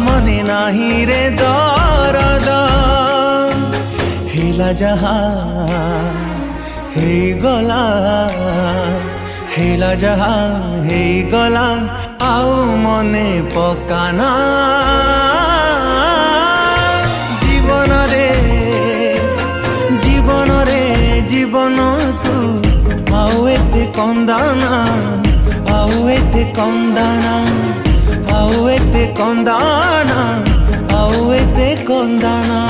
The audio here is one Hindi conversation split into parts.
मने नाही रे दरद हेला जहा हे गला हेला जहा हे गला आउ मने पकाना जीवन रे जीवन रे जीवन तू आउ एते कंदाना आउ एते कंदाना आउ एते कंदाना आउ एते कंदाना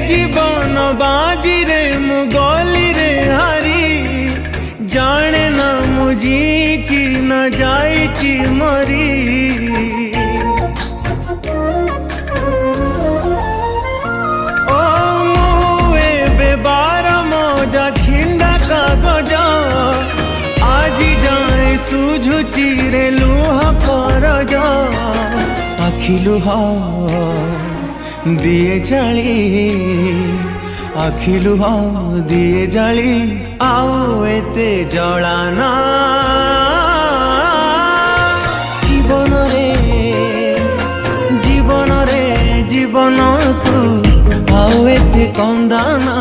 जीवन बाजी रे मुगली रे हारी जाने ना मुझीची न जाइची मरी ओ मुए बेबार मजा छिंडा कागज आजी जाए सुझुची रे लुह करज आखि लुह दिए जाली आखि लुह दिए जाली आउ एते जलाना जीवन रे जीवन तू आउ एते कंदाना